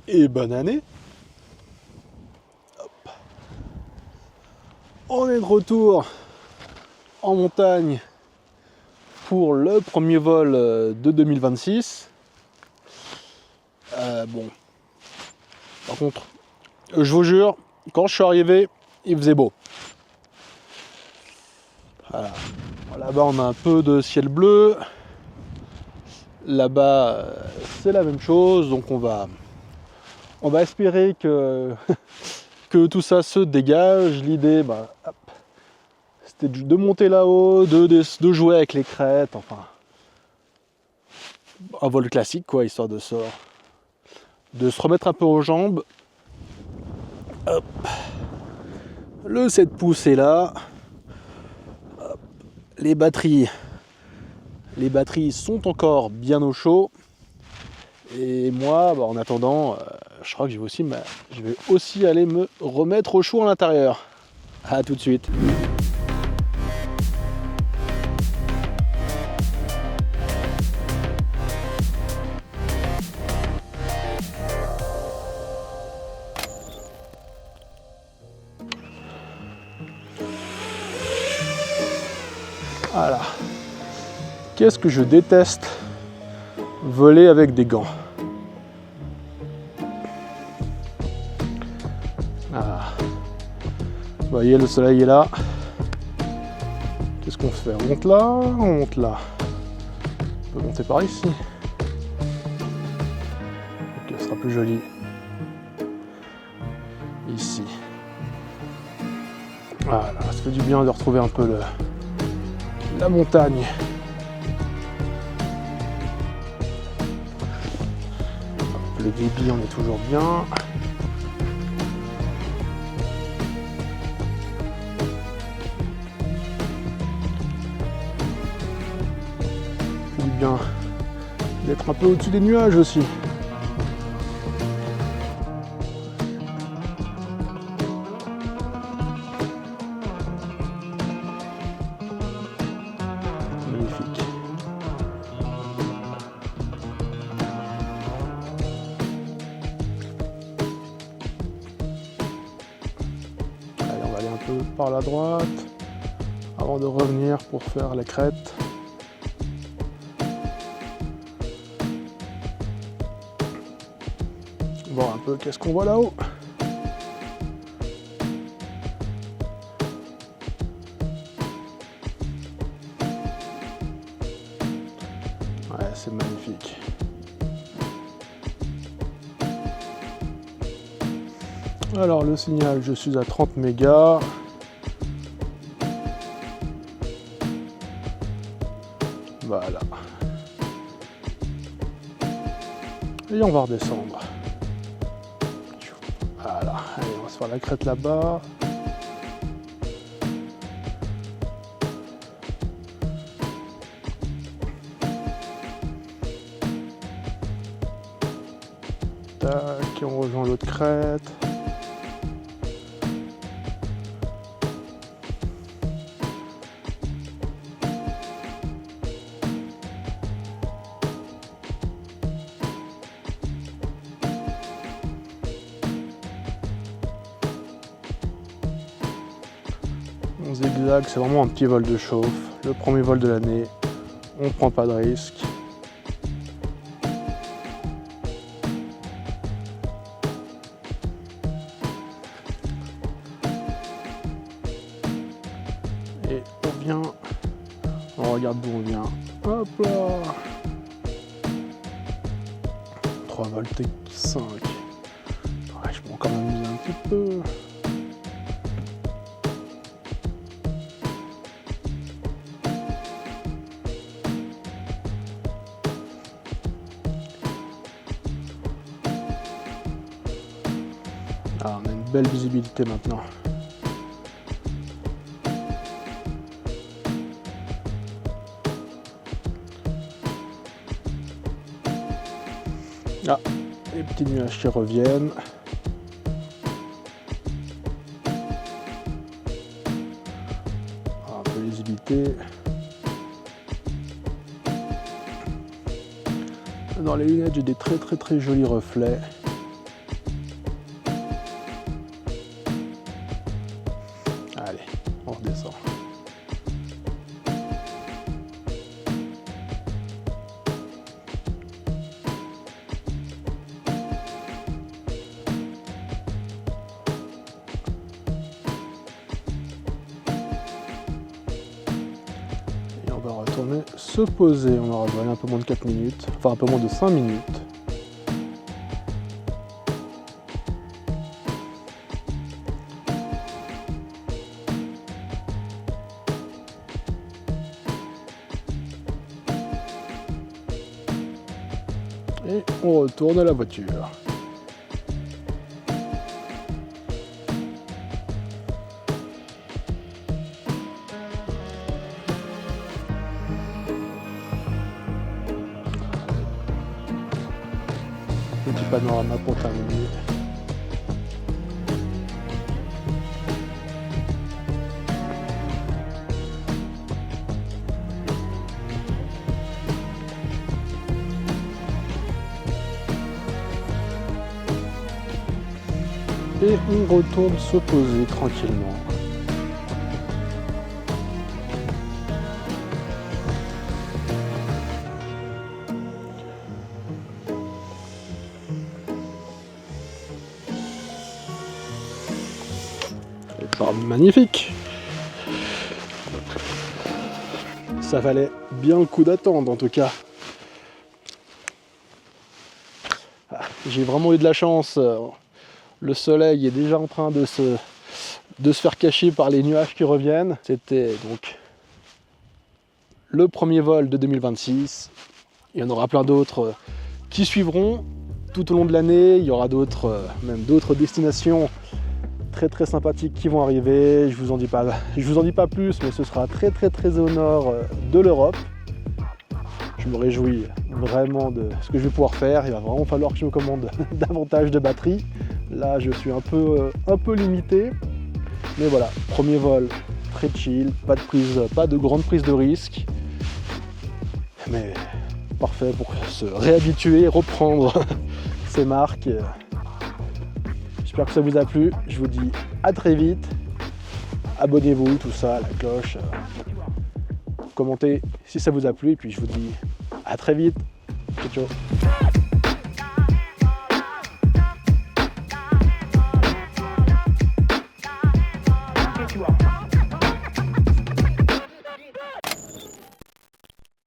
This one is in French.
et bonne année. Hop. On est de retour en montagne pour le premier vol de 2026. Bon, par contre, je vous jure, quand je suis arrivé, il faisait beau. Voilà. Là-bas, on a un peu de ciel bleu. Là-bas, c'est la même chose. Donc, on va espérer que, que tout ça se dégage. L'idée, c'était de monter là-haut, de jouer avec les crêtes. Enfin, un vol classique, quoi, histoire de se remettre un peu aux jambes. Hop. Le 7 pouces est là. Hop. Les batteries sont encore bien au chaud. Et moi, en attendant, je crois que je vais aussi aller me remettre au chaud à l'intérieur. A tout de suite. Voilà. Qu'est-ce que je déteste voler avec des gants. Ah. Vous voyez, le soleil est là. Qu'est-ce qu'on fait? On monte là, on monte là. On peut monter par ici. Ok, ce sera plus joli. Ici. Voilà, ça fait du bien de retrouver un peu la montagne. Le débit, on est toujours bien. C'est du bien d'être un peu au-dessus des nuages aussi. Magnifique. Allez, on va aller un peu par la droite avant de revenir pour faire les crêtes. Voir un peu qu'est-ce qu'on voit là-haut. Ouais, c'est magnifique. Alors le signal, je suis à 30 mégas. Voilà. Et on va redescendre. Voilà. Allez, on va se faire la crête là-bas. Tac, et on rejoint l'autre crête. On zigzag, c'est vraiment un petit vol de chauffe. Le premier vol de l'année, on prend pas de risque. Et on vient, on regarde d'où on vient. Hop là, 3 volts et 5. Ouais, je peux encore m'amuser un petit peu. Ah, on a une belle visibilité maintenant. Ah, les petits nuages qui reviennent. Ah, un peu de visibilité. Dans les lunettes, j'ai des très jolis reflets. retourner se poser. On aura volé un peu moins de 4 minutes, enfin un peu moins de 5 minutes. Et on retourne à la voiture. Petit panorama pour terminer. Et on retourne se poser tranquillement. Magnifique. Ça valait bien le coup d'attendre en tout cas. J'ai vraiment eu de la chance. Le soleil est déjà en train de se faire cacher par les nuages qui reviennent. C'était donc le premier vol de 2026. Il y en aura plein d'autres qui suivront tout au long de l'année. Il y aura même d'autres destinations très sympathiques qui vont arriver. Je vous en dis pas plus, mais ce sera très au nord de l'Europe. Je me réjouis vraiment de ce que je vais pouvoir faire. Il va vraiment falloir que je me commande davantage de batterie. Là, je suis un peu limité. Mais voilà, premier vol très chill, pas de grande prise de risque. Mais parfait pour se réhabituer, reprendre ces marques. J'espère que ça vous a plu. Je vous dis à très vite. Abonnez-vous, tout ça, la cloche. Commentez si ça vous a plu. Et puis je vous dis à très vite. Ciao, ciao.